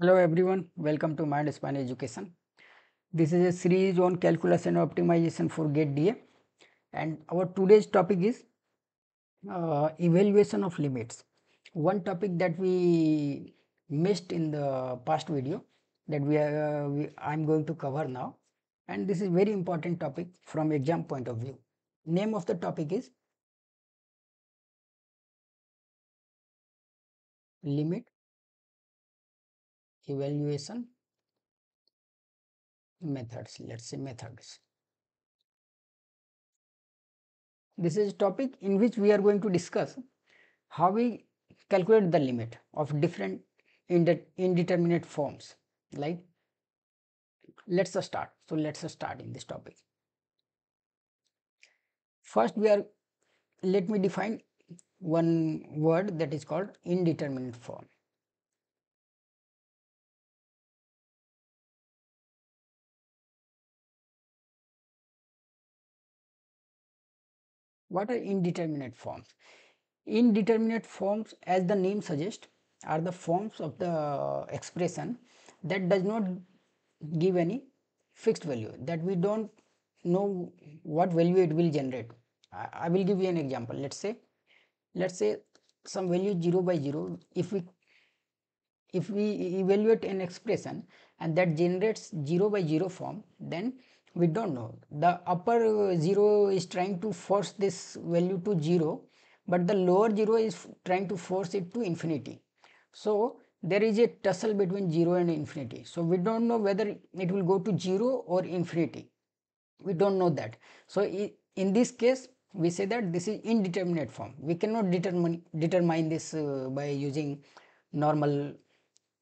Hello everyone, welcome to MindSpan Education. This is a series on calculus and optimization for GATE DA, and our today's topic is evaluation of limits. One topic that we missed in the past video that I'm going to cover now, and this is very important topic from exam point of view. Name of the topic is limit evaluation methods. Let's say methods. This is a topic in which we are going to discuss how we calculate the limit of different indeterminate forms. Like, let's start. So let's start in this topic. First, let me define one word that is called indeterminate form. What are indeterminate forms? Indeterminate forms, as the name suggests, are the forms of the expression that does not give any fixed value, that we don't know what value it will generate. I will give you an example. Let's say some value 0 by 0. If we evaluate an expression and that generates 0 by 0 form, then we don't know. The upper 0 is trying to force this value to 0, but the lower 0 is trying to force it to infinity. So there is a tussle between 0 and infinity. So we don't know whether it will go to 0 or infinity. We don't know that. So in this case, we say that this is indeterminate form. We cannot determine this by using normal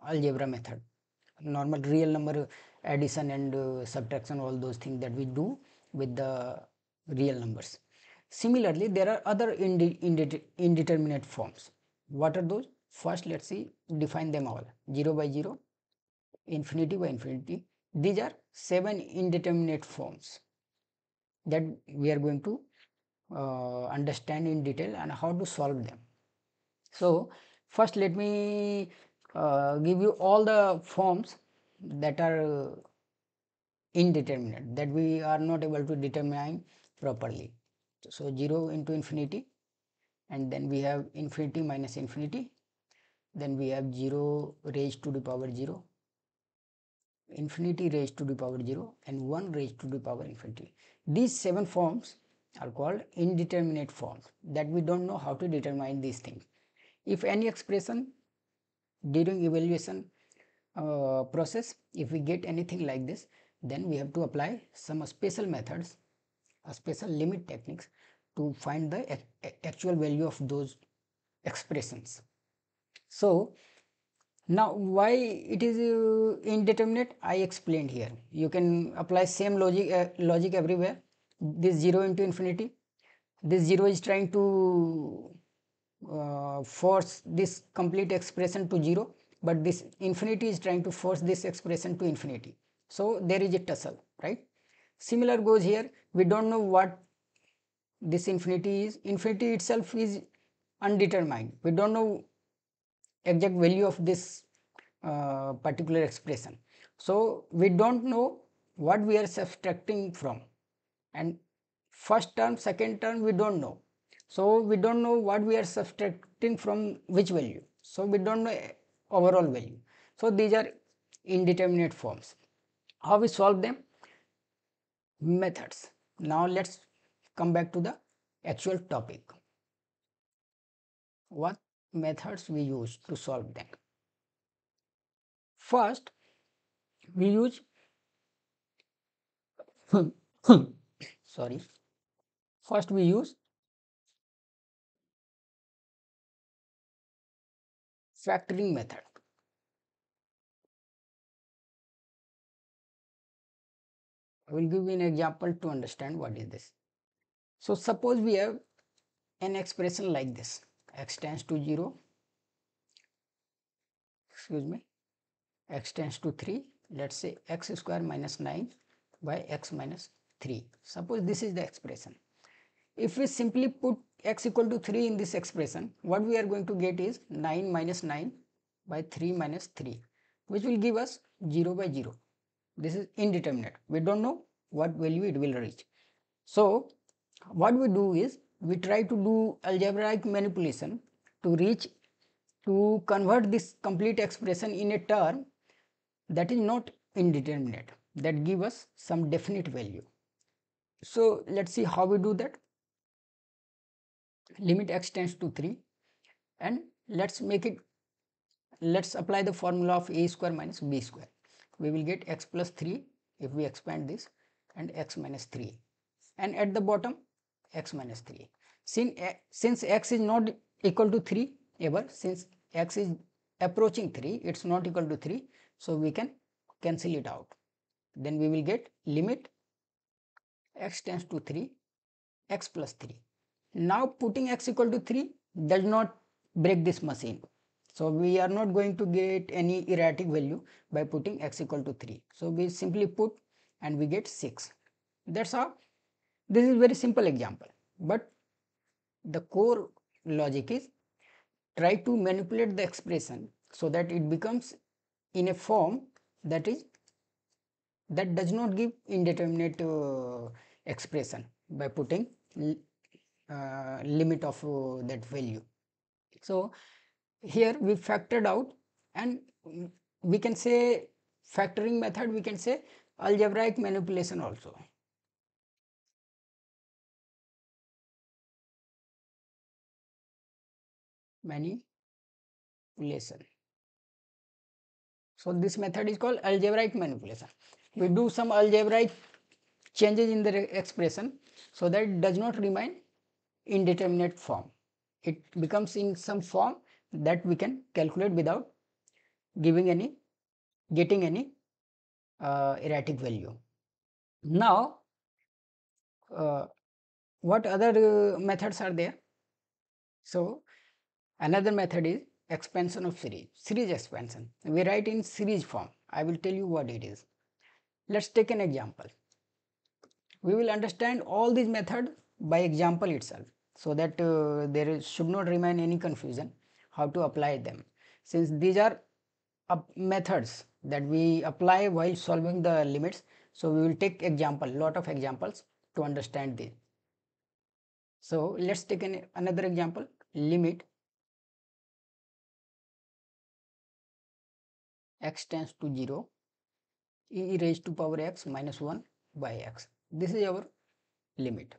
algebra method, normal real number addition and subtraction, all those things that we do with the real numbers. Similarly, there are other indeterminate forms. What are those? First, let's see, define them all. 0 by 0, infinity by infinity. These are 7 indeterminate forms that we are going to understand in detail and how to solve them. So first let me give you all the forms that are indeterminate, that we are not able to determine properly. So 0 into infinity, and then we have infinity minus infinity, then we have 0 raised to the power 0, infinity raised to the power 0, and 1 raised to the power infinity. These 7 forms are called indeterminate forms, that we don't know how to determine these things. If any expression during evaluation process, if we get anything like this, then we have to apply some special methods, special limit techniques to find the actual value of those expressions. So now why it is indeterminate, I explained here. You can apply same logic everywhere. This 0 into infinity, this 0 is trying to force this complete expression to 0, but this infinity is trying to force this expression to infinity. So there is a tussle, right? Similar goes here. We don't know what this infinity is. Infinity itself is undetermined. We don't know exact value of this particular expression. So we don't know what we are subtracting from, and first term, second term, we don't know. So we don't know what we are subtracting from which value. So we don't know overall value. So these are indeterminate forms. How we solve them? Methods. Now let's come back to the actual topic. What methods we use to solve them? First, we use sorry. First, we use factoring method. I will give you an example to understand what is this. So suppose we have an expression like this: x tends to 0, excuse me, x tends to 3, let's say x square minus 9 by x minus 3. Suppose this is the expression. If we simply put x equal to 3 in this expression, what we are going to get is 9 minus 9 by 3 minus 3. which will give us 0 by 0. This is indeterminate. We don't know what value it will reach. So what we do is we try to do algebraic manipulation to convert this complete expression in a term that is not indeterminate, that give us some definite value. So let's see how we do that. Limit x tends to 3, and let's apply the formula of a square minus b square. We will get x plus 3 if we expand this, and x minus 3, and at the bottom x minus 3. Since x is not equal to 3 ever, since x is approaching 3, it is not equal to 3, so we can cancel it out. Then we will get limit x tends to 3, x plus 3. Now putting x equal to 3 does not break this machine. So we are not going to get any erratic value by putting x equal to 3. So we simply put and we get 6. That's how. This is very simple example, but the core logic is try to manipulate the expression so that it becomes in a form that does not give indeterminate expression by putting limit of that value. So here we factored out, and we can say factoring method, we can say algebraic manipulation also. Manipulation. So this method is called algebraic manipulation. We do some algebraic changes in the expression so that it does not remain indeterminate form. It becomes in some form that we can calculate without getting any erratic value. Now what other methods are there? So another method is expansion of series expansion. We write in series form. I will tell you what it is. Let's take an example. We will understand all these methods by example itself, so that there should not remain any confusion how to apply them, since these are methods that we apply while solving the limits. So we will take lot of examples to understand this. So let's take another example. Limit x tends to 0, e raised to power x minus 1 by x. This is our limit.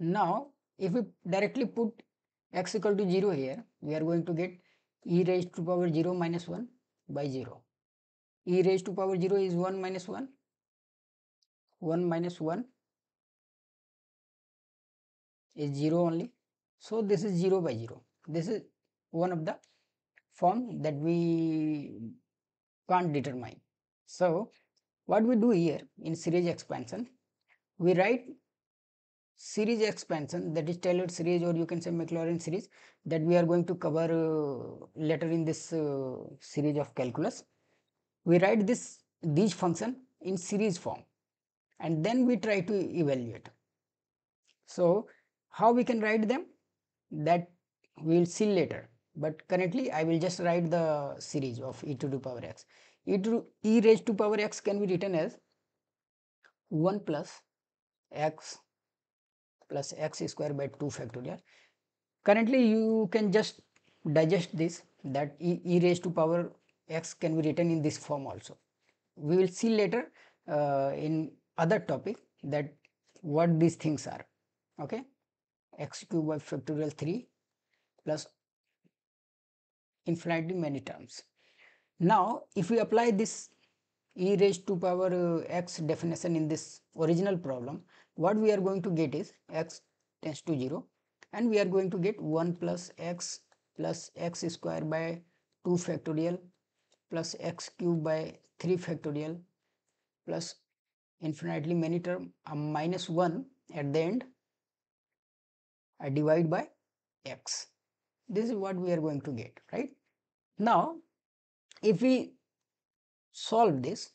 Now if we directly put x equal to 0 here, we are going to get e raised to power 0 minus 1 by 0. E raised to power 0 is 1 minus 1. 1 minus 1 is 0 only. So this is 0 by 0. This is one of the form that we can't determine. So what we do here in series expansion, we write series expansion, that is Taylor series, or you can say Maclaurin series, that we are going to cover later in this series of calculus. We write these function in series form, and then we try to evaluate. So how we can write them, that we will see later, but currently I will just write the series of e to the power x. E raised to power x can be written as 1 plus x square by 2 factorial. Currently you can just digest this, that e raised to power x can be written in this form also. We will see later in other topic that what these things are. Okay, x cube by factorial 3 plus infinitely many terms. Now if we apply this e raised to power x definition in this original problem, what we are going to get is x tends to 0, and we are going to get 1 plus x square by 2 factorial plus x cube by 3 factorial plus infinitely many term minus 1 at the end, I divide by x. This is what we are going to get, right? Now if we solve this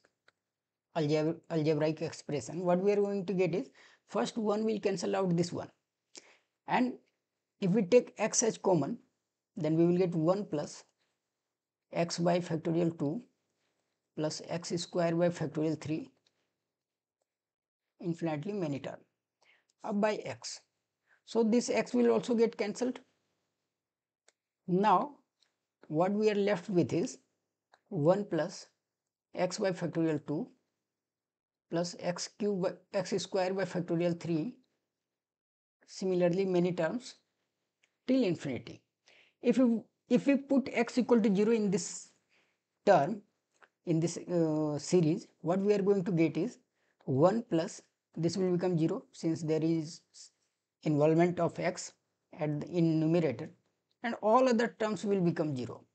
algebraic expression, what we are going to get is, first one will cancel out this one, and if we take x as common, then we will get 1 plus x by factorial 2 plus x square by factorial 3 infinitely many terms up by x. So this x will also get cancelled. Now what we are left with is 1 plus x by factorial 2 plus x cube by x square by factorial 3, similarly many terms till infinity. If we put x equal to 0 in this term, in this series, what we are going to get is 1 plus this will become 0 since there is involvement of x in numerator, and all other terms will become 0.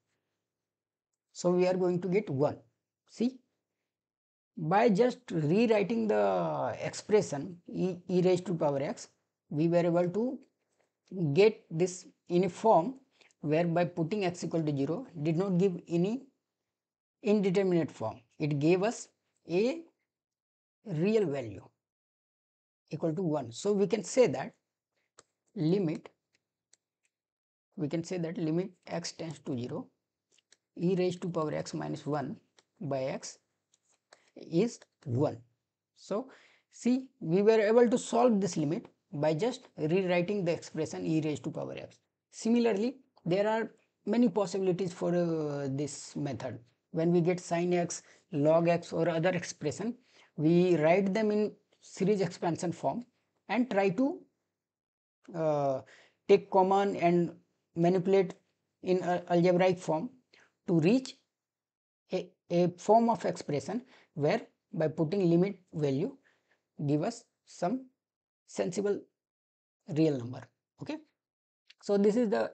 So we are going to get 1. See, by just rewriting the expression e raised to power x, we were able to get this in a form where by putting x equal to 0 did not give any indeterminate form. It gave us a real value equal to 1. So we can say that limit x tends to 0 e raised to power x minus 1 by x is 1. So see, we were able to solve this limit by just rewriting the expression e raised to power x. Similarly, there are many possibilities for this method. When we get sin x, log x or other expression, we write them in series expansion form and try to take common and manipulate in algebraic form to reach a form of expression where by putting limit value give us some sensible real number. Okay, so this is the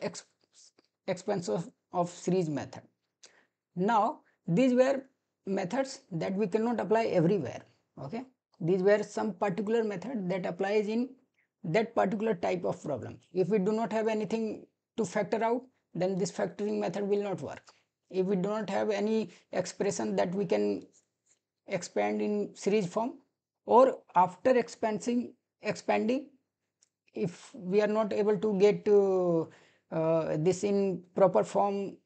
expansion of series method. Now these were methods that we cannot apply everywhere. Okay, these were some particular method that applies in that particular type of problem. If we do not have anything to factor out, then this factoring method will not work. If we do not have any expression that we can expand in series form, or after expanding, if we are not able to get this in proper form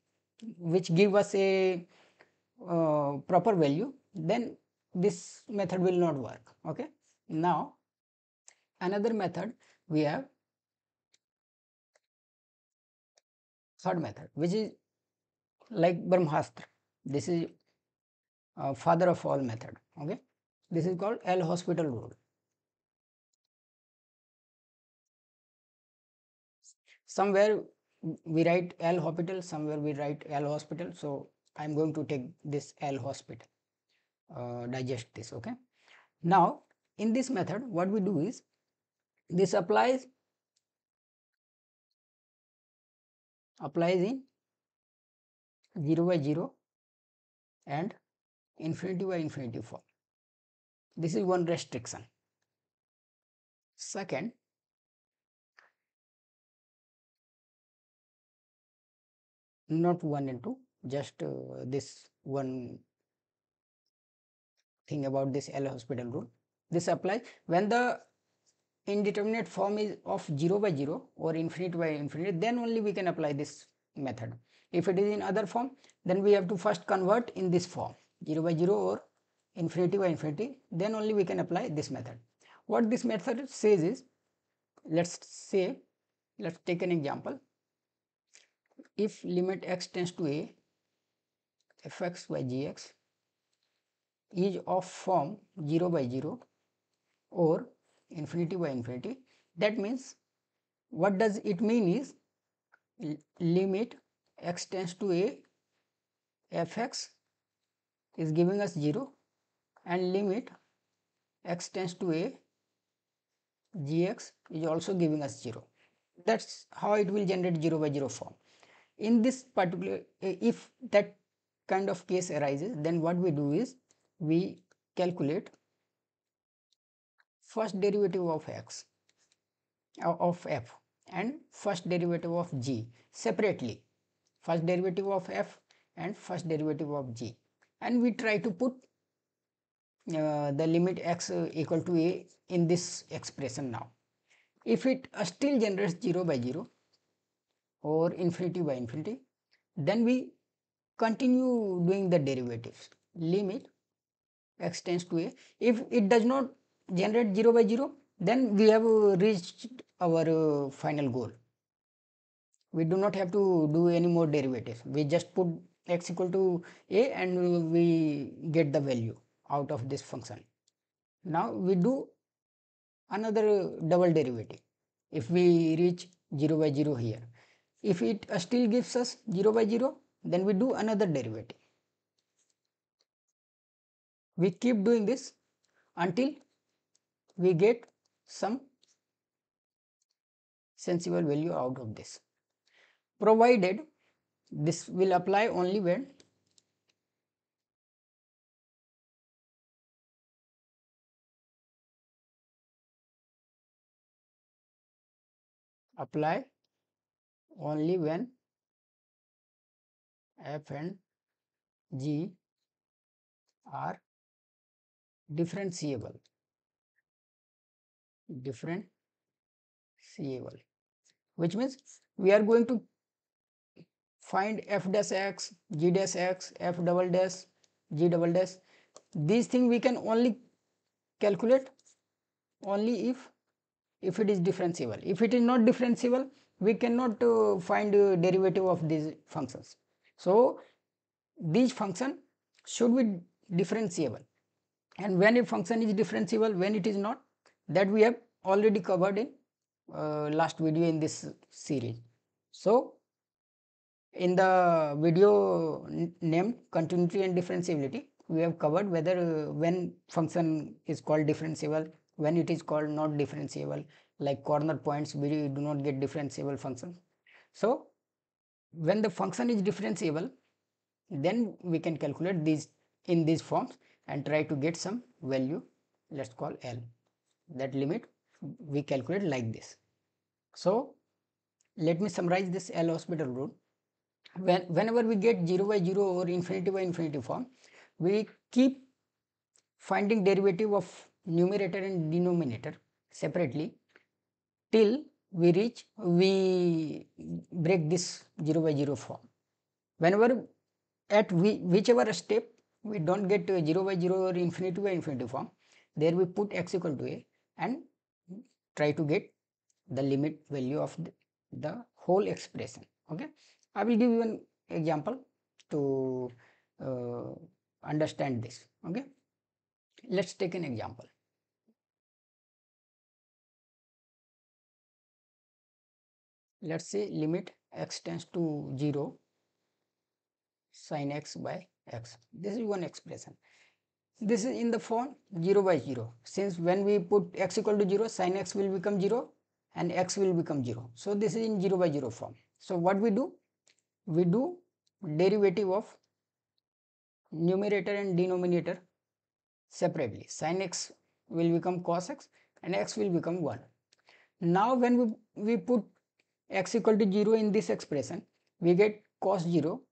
which give us a proper value, then this method will not work. Okay, now another method we have third method, which is like Brahmastra. This is father of all method. Okay, this is called L hospital rule. Somewhere we write L hospital, somewhere we write L hospital. So I am going to take this L hospital, digest this. Okay, now in this method what we do is this applies in 0 by 0 and infinity by infinity form. This is one restriction. Second, not 1 and 2, just this one thing about this L hospital rule. This applies when the indeterminate form is of 0 by 0 or infinity by infinity, then only we can apply this method. If it is in other form, then we have to first convert in this form 0 by 0 or infinity by infinity, then only we can apply this method. What this method says is, let's take an example. If limit x tends to a, fx by gx is of form 0 by 0 or infinity by infinity, that means what does it mean is limit x tends to a, fx is giving us 0 and limit x tends to a, gx is also giving us 0. That's how it will generate 0 by 0 form. In this particular, if that kind of case arises, then what we do is we calculate first derivative of x of f and first derivative of g separately, first derivative of f and first derivative of g, and we try to put the limit x equal to a in this expression. Now if it still generates 0 by 0 or infinity by infinity, then we continue doing the derivatives. Limit x tends to a. If it does not generate 0 by 0, then we have reached our final goal. We do not have to do any more derivatives. We just put x equal to a and we get the value out of this function. Now we do another double derivative. If we reach 0 by 0 here, if it still gives us 0 by 0, then we do another derivative. We keep doing this until we get some sensible value out of this, provided this will apply only when apply only when f and g are differentiable, which means we are going to find f dash x, g dash x, f double dash, g double dash. These things we can only calculate only if it is differentiable. If it is not differentiable, we cannot find derivative of these functions. So these function should be differentiable, and when a function is differentiable, when it is not, that we have already covered in last video in this series. So in the video named continuity and differentiability, we have covered whether when function is called differentiable, when it is called not differentiable, like corner points we do not get differentiable functions. So when the function is differentiable, then we can calculate these in these forms and try to get some value, let's call L. That limit we calculate like this. So let me summarize this L hospital rule. Whenever we get 0 by 0 or infinity by infinity form, we keep finding derivative of numerator and denominator separately till we break this 0 by 0 form. Whenever at whichever step we don't get 0 by 0 or infinity by infinity form, there we put x equal to a and try to get the limit value of the whole expression. Okay, I will give you an example to understand this. Okay, let's take an example. Let's say limit x tends to 0 sin x by x. This is one expression. This is in the form 0 by 0. Since when we put x equal to 0, sin x will become 0 and x will become 0. So this is in 0 by 0 form. So what we do? We do derivative of numerator and denominator separately. Sin x will become cos x and x will become 1. Now when we put x equal to 0 in this expression, we get cos 0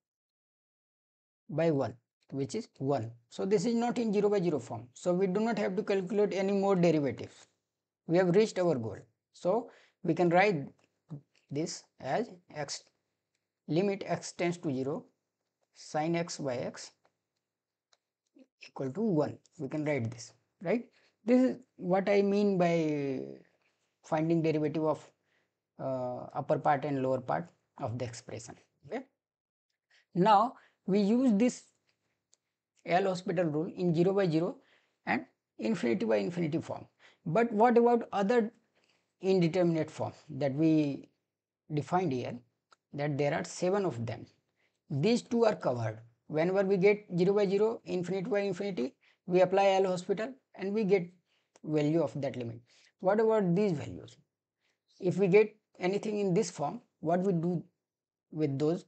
by 1, which is 1. So this is not in 0 by 0 form. So we do not have to calculate any more derivatives. We have reached our goal. So we can write this as x limit x tends to 0 sin x by x equal to 1. We can write this, right? This is what I mean by finding derivative of upper part and lower part of the expression. Okay. Now we use this L hospital rule in 0 by 0 and infinity by infinity form. But what about other indeterminate form that we defined here, that there are 7 of them. These two are covered. Whenever we get 0 by 0, infinity by infinity, we apply L hospital and we get value of that limit. What about these values? If we get anything in this form, what we do with those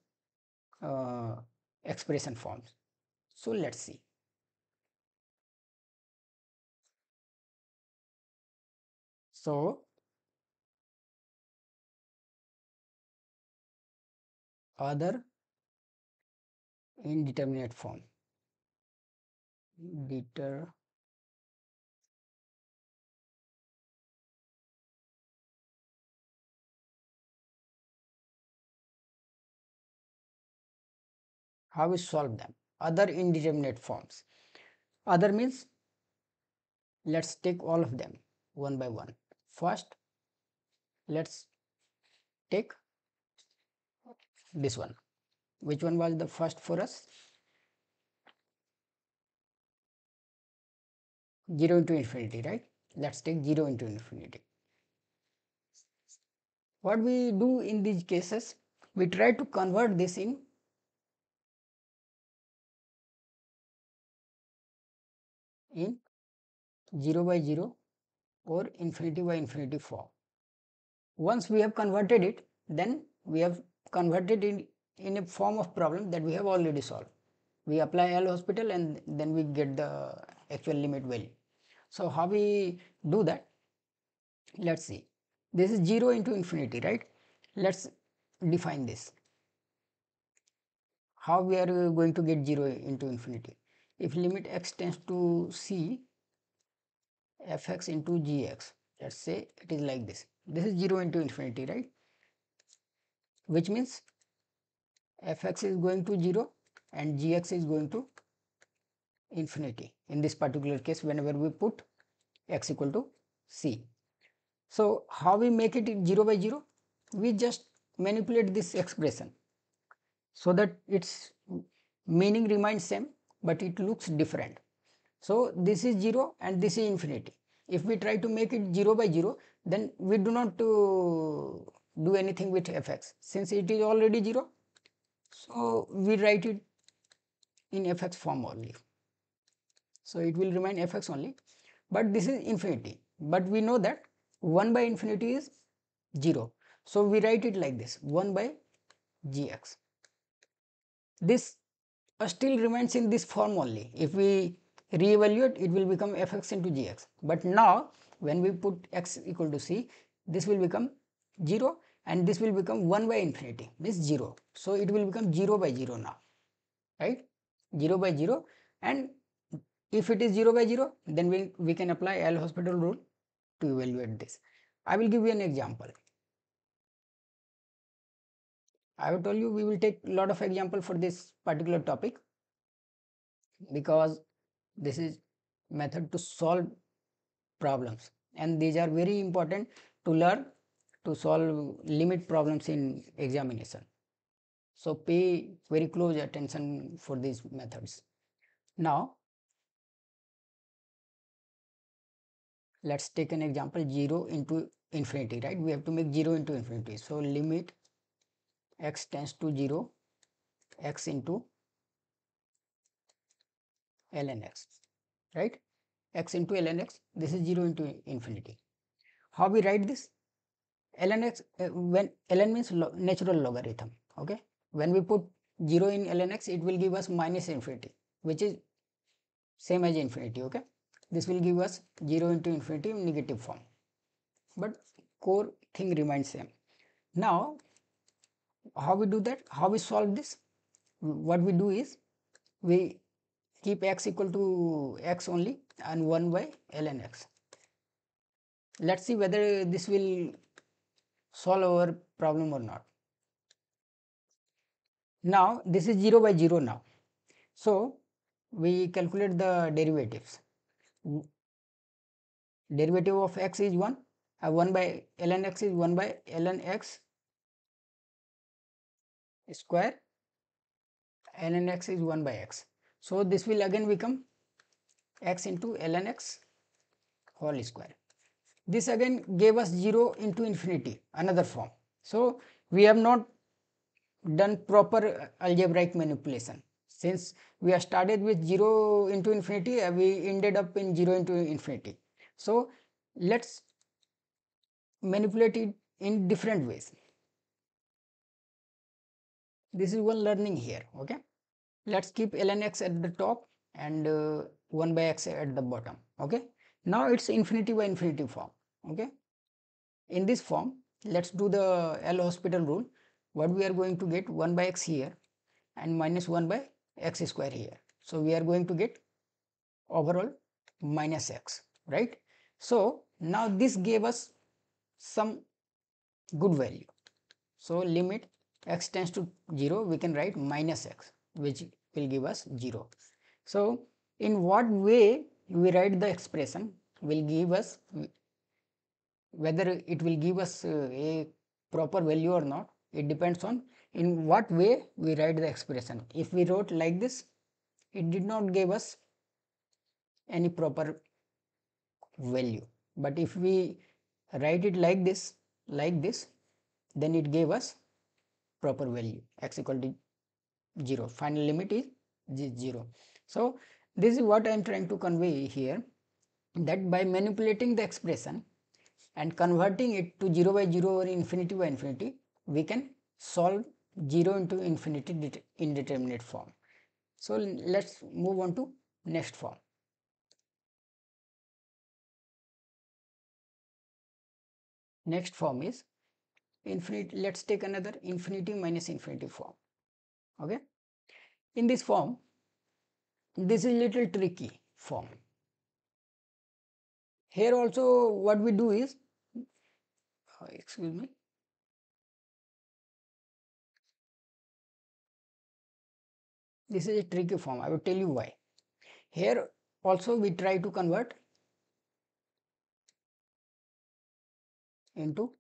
expression forms? So let's see. So other indeterminate form, How we solve them? Other indeterminate forms. Other means let's take all of them one by one. First, let's take this one. Which one was the first for us? 0 into infinity, right? Let's take 0 into infinity. What we do in these cases, we try to convert this in in 0 by 0 or infinity by infinity form. Once we have converted it, then we have converted it in a form of problem that we have already solved. We apply L'Hospital and then we get the actual limit value. So how we do that? Let's see. This is 0 into infinity, right? Let's define this. How we are going to get 0 into infinity? If limit x tends to c, fx into gx, let's say it is like this. This is 0 into infinity, right? Which means fx is going to 0 and gx is going to infinity. In this particular case, whenever we put x equal to c. So how we make it 0 by 0? We just manipulate this expression so that its meaning remains same, but it looks different. So this is 0 and this is infinity. If we try to make it 0 by 0, then we do not do anything with fx, since it is already 0. So we write it in fx form only. So it will remain fx only, but this is infinity. But we know that 1 by infinity is 0. So we write it like this, 1 by gx. This still remains in this form only. If we reevaluate, it will become fx into gx. But now when we put x equal to c, this will become 0 and this will become 1 by infinity, means 0. So it will become 0 by 0 now, right? 0 by 0, and if it is 0 by 0, then we can apply L'Hospital rule to evaluate this. I will give you an example. I have told you we will take a lot of example for this particular topic, because this is method to solve problems, and these are very important to learn to solve limit problems in examination. So pay very close attention for these methods. Now let's take an example, 0 into infinity, right? We have to make 0 into infinity. So limit x tends to 0, x into ln x, right? X into ln x, this is 0 into infinity. How we write this? Ln x, when ln means natural logarithm, okay? When we put 0 in ln x, it will give us minus infinity, which is same as infinity, okay? This will give us 0 into infinity in negative form, but core thing remains same. Now how we do that? How we solve this? What we do is we keep x equal to x only and 1 by ln x. Let's see whether this will solve our problem or not. Now this is 0 by 0 now. So we calculate the derivatives. Derivative of x is 1, 1 by ln x is 1 by ln x square, ln x is 1 by x. So this will again become x into ln x whole square. This again gave us 0 into infinity, another form. So we have not done proper algebraic manipulation. Since we have started with 0 into infinity, we ended up in 0 into infinity. So let's manipulate it in different ways. This is one learning here, okay? Let's keep ln x at the top and 1 by x at the bottom, okay? Now it's infinity by infinity form, okay? In this form, let's do the L'Hospital rule. What we are going to get 1 by x here and minus 1 by x square here. So we are going to get overall minus x, right? So now this gave us some good value. So limit x tends to 0, we can write minus x. which will give us 0. So, in what way we write the expression will give us, whether it will give us a proper value or not, it depends on in what way we write the expression. If we wrote like this, it did not give us any proper value, but if we write it like this, then it gave us proper value, x equal to 0, final limit is 0. So, this is what I am trying to convey here, that by manipulating the expression and converting it to 0 by 0 or infinity by infinity, we can solve 0 into infinity indeterminate form. So, let us move on to next form. Next form is infinity. Let us take another infinity minus infinity form. Okay. In this form, this is little tricky form. Here also what we do is, excuse me, this is a tricky form. I will tell you why. Here also we try to convert into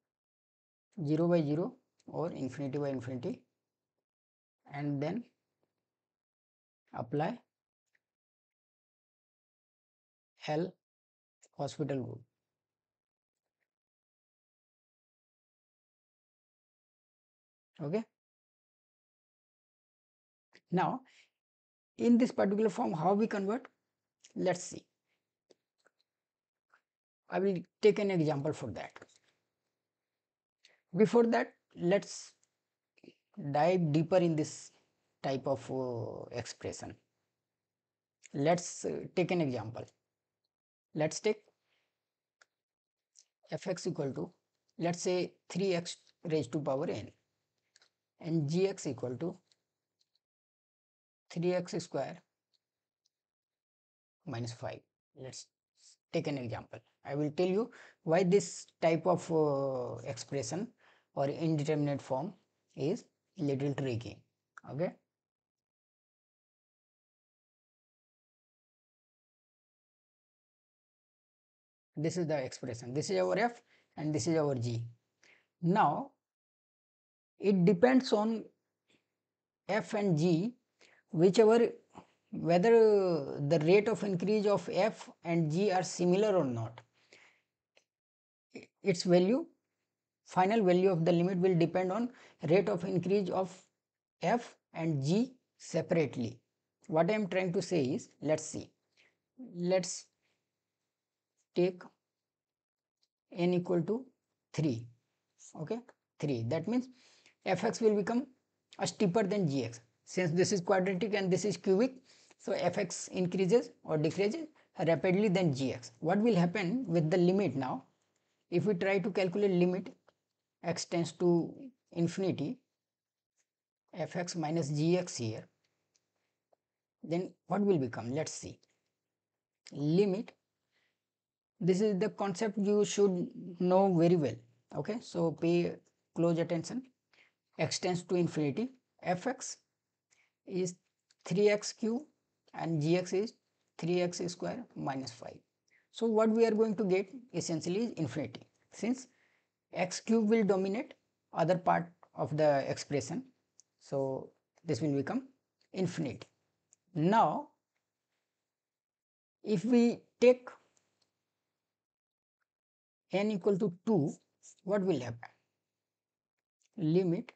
0 by 0 or infinity by infinity and then apply L hospital rule. Okay. Now, in this particular form, how we convert? Let's see. I will take an example for that. Before that, let's dive deeper in this type of expression. Let's take an example. Let's take fx equal to, let's say 3x raised to power n and gx equal to 3x square minus 5. Let's take an example. I will tell you why this type of expression or indeterminate form is little tricky. Okay. This is the expression. This is our f and this is our g. Now, it depends on f and g, whichever, whether the rate of increase of f and g are similar or not. Its value, final value of the limit will depend on rate of increase of f and g separately. What I am trying to say is, let's see, let's take n equal to 3, okay, 3. That means fx will become steeper than gx. Since this is quadratic and this is cubic, so fx increases or decreases rapidly than gx. What will happen with the limit now? If we try to calculate limit x tends to infinity, fx minus gx here, then what will become? Let's see. Limit, this is the concept you should know very well. Okay, so pay close attention. X tends to infinity, fx is 3x cube and gx is 3x square minus 5. So what we are going to get essentially is infinity, since x cube will dominate other part of the expression. So this will become infinity. Now, if we take n equal to 2, what will happen? Limit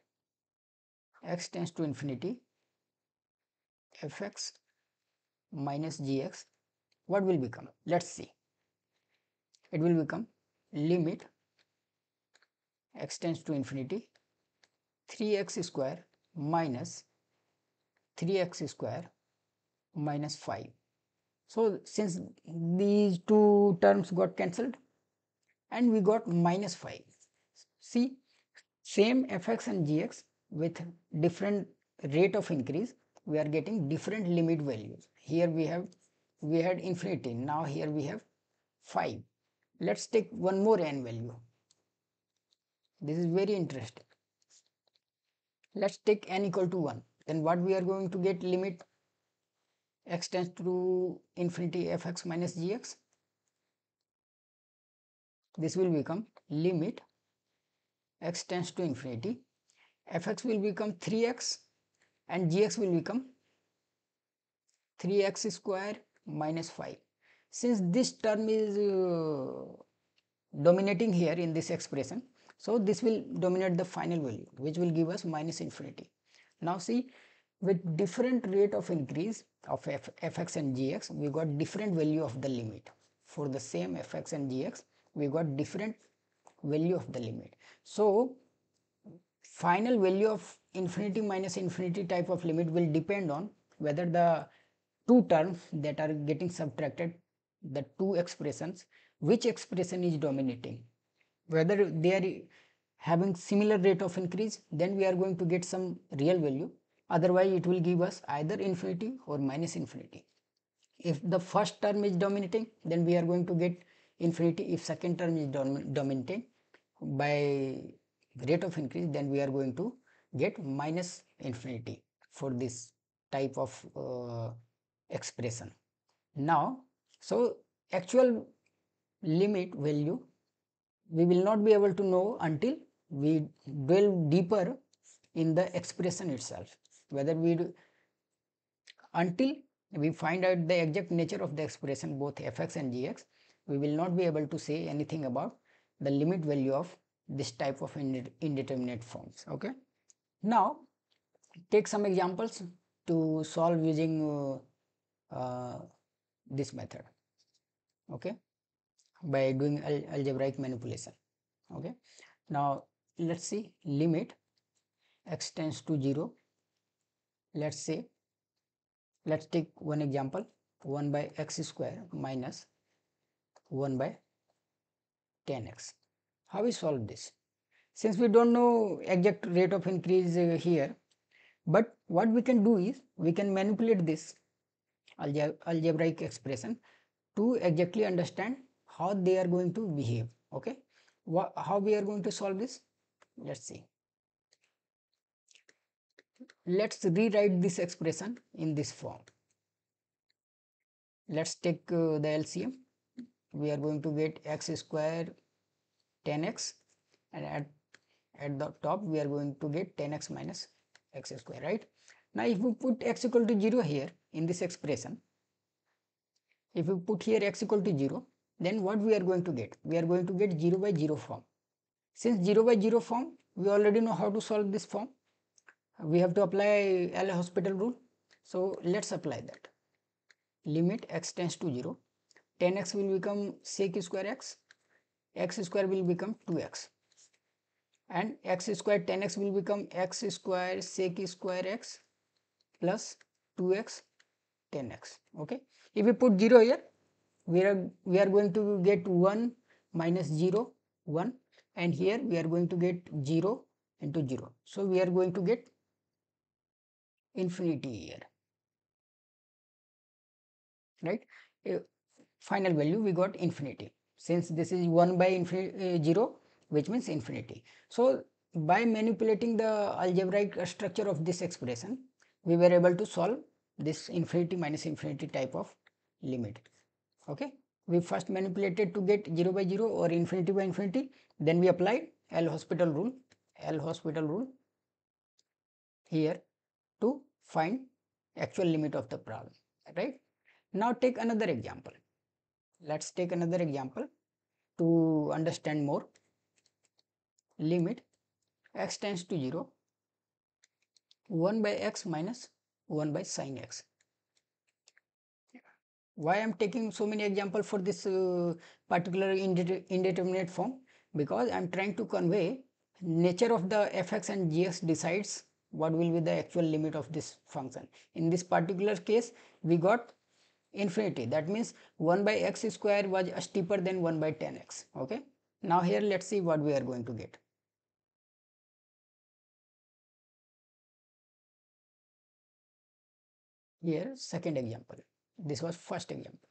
x tends to infinity, fx minus gx, what will become? Let's see. It will become limit x tends to infinity, 3x square minus 3x square minus 5. So since these two terms got cancelled and we got minus 5. See, same fx and gx with different rate of increase, we are getting different limit values. Here we had infinity, now here we have 5. Let's take one more n value. This is very interesting. Let's take n equal to 1. then what we are going to get? Limit x tends to infinity fx minus gx. This will become limit x tends to infinity, fx will become 3x and gx will become 3x square minus 5. Since this term is dominating here in this expression, so this will dominate the final value, which will give us minus infinity. Now see, with different rate of increase of fx and gx, we got different value of the limit. For the same fx and gx, we got different value of the limit. So final value of infinity minus infinity type of limit will depend on whether the two terms that are getting subtracted, the two expressions, which expression is dominating. Whether they are having similar rate of increase, then we are going to get some real value. Otherwise, it will give us either infinity or minus infinity. If the first term is dominating, then we are going to get infinity. If second term is dominating by rate of increase, then we are going to get minus infinity for this type of expression. Now, so actual limit value we will not be able to know until we delve deeper in the expression itself. Whether we do, until we find out the exact nature of the expression both fx and gx, we will not be able to say anything about the limit value of this type of indeterminate forms. Okay. Now take some examples to solve using this method, okay, by doing algebraic manipulation. Okay. Now let's see, limit x tends to 0. Let's say, let's take one example, 1 by x square minus 1 by 10x. How we solve this? Since we don't know exact rate of increase here, but what we can do is we can manipulate this algebraic expression to exactly understand how they are going to behave. Okay, how we are going to solve this? Let's see. Let's rewrite this expression in this form. Let's take the LCM. We are going to get x square 10x, and at the top we are going to get 10x minus x square, right? Now if we put x equal to 0 here in this expression, if we put here x equal to 0, then what we are going to get? We are going to get 0 by 0 form. Since 0 by 0 form, we already know how to solve this form. We have to apply L'Hospital rule. So let's apply that. Limit x tends to 0, 10x will become sec square x square will become 2x, and x square 10x will become x square sec square x plus 2x 10x. Okay, if we put 0 here, we are going to get 1 minus 0 1, and here we are going to get 0 into 0, so we are going to get infinity here, right? Final value we got infinity, since this is 1 by 0, which means infinity. So by manipulating the algebraic structure of this expression, we were able to solve this infinity minus infinity type of limit. Okay, we first manipulated to get 0 by 0 or infinity by infinity, then we applied L'Hospital rule here to find actual limit of the problem, right? Now take another example. Let's take another example to understand more. Limit x tends to 0, 1 by x minus 1 by sin x. Why I am taking so many examples for this particular indeterminate form? Because I am trying to convey nature of the fx and gx decides what will be the actual limit of this function. In this particular case, we got infinity, that means 1 by x square was steeper than 1 by 10x. Okay, now here let's see what we are going to get. Here second example, this was first example.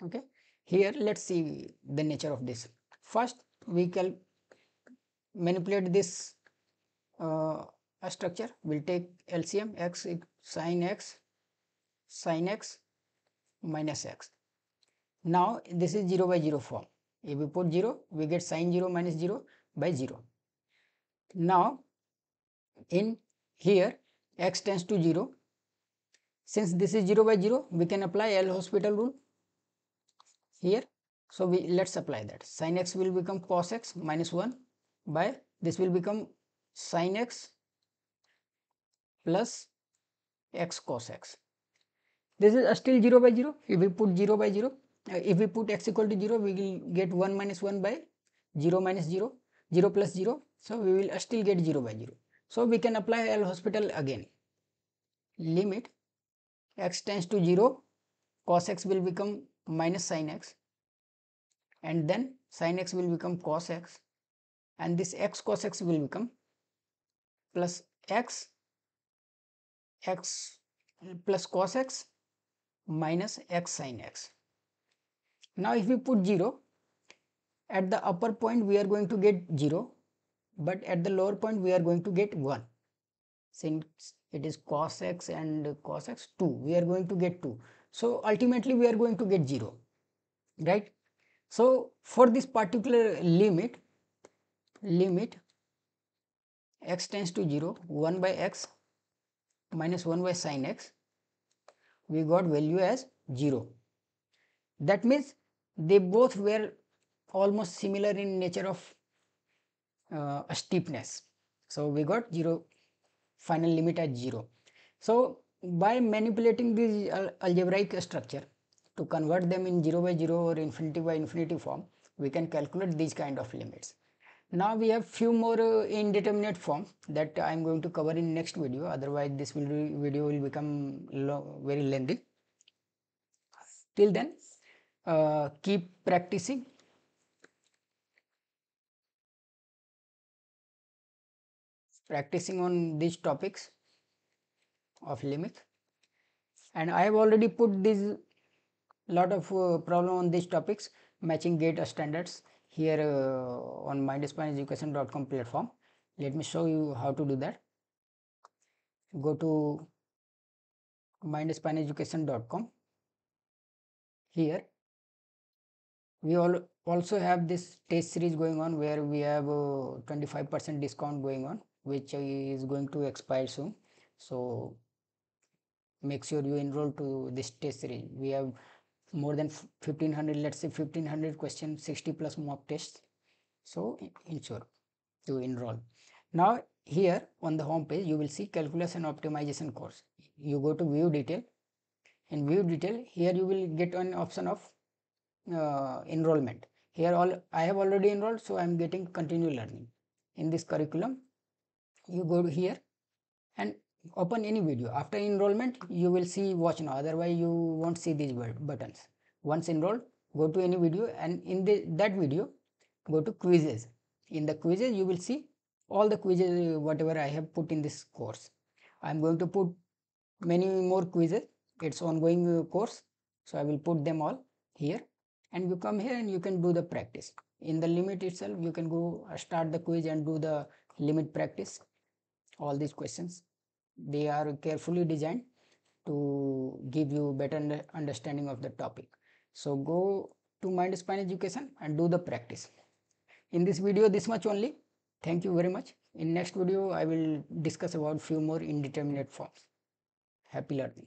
Okay, here let's see the nature of this. First we can manipulate this a structure, we'll take LCM x sin x minus x. Now this is 0 by 0 form. If we put 0, we get sin 0 minus 0 by 0. Now in here x tends to 0. Since this is 0 by 0, we can apply L'Hospital rule here. So let's apply that. Sin x will become cos x minus 1 by this will become sin x plus x cos x. This is still 0 by 0. If we put 0 by 0, if we put x equal to 0, we will get 1 minus 1 by 0 minus 0, 0 plus 0. So we will still get 0 by 0. So we can apply L'Hospital again. Limit x tends to 0, cos x will become minus sin x, and then sin x will become cos x, and this x cos x will become plus x plus cos x minus x sin x. Now if we put 0, at the upper point we are going to get 0, but at the lower point we are going to get 1. Since it is cos x and cos x 2, we are going to get 2. So ultimately we are going to get 0, right? So for this particular limit x tends to 0, 1 by x minus 1 by sin x, we got value as 0. That means they both were almost similar in nature of steepness. So we got 0, final limit at 0. So by manipulating this algebraic structure to convert them in 0 by 0 or infinity by infinity form, we can calculate these kind of limits. Now we have few more indeterminate forms that I am going to cover in next video, otherwise this video will become very lengthy. Till then, keep practicing. On these topics of limit, and I have already put this lot of problem on these topics, matching gate standards here on MindSpanEducation.com platform. Let me show you how to do that. Go to MindSpanEducation.com. Here we also have this test series going on where we have 25% discount going on, which is going to expire soon. So make sure you enroll to this test series. We have more than 1500, let's say 1500 questions, 60 plus mock tests. So ensure to enroll. Now here on the home page you will see calculus and optimization course. You go to view detail. In view detail, here you will get an option of enrollment. Here I have already enrolled, so I am getting continue learning. In this curriculum, you go to here and open any video. After enrollment, you will see watch now, otherwise you won't see these buttons. Once enrolled, go to any video, and in that video, go to quizzes. In the quizzes, you will see all the quizzes whatever I have put in this course. I am going to put many more quizzes. It's ongoing course, so I will put them all here, and you come here and you can do the practice. In the limit itself, you can go start the quiz and do the limit practice. All these questions, they are carefully designed to give you better understanding of the topic. So go to MindSpan Education and do the practice. In this video, this much only. Thank you very much. In next video, I will discuss about few more indeterminate forms. Happy learning.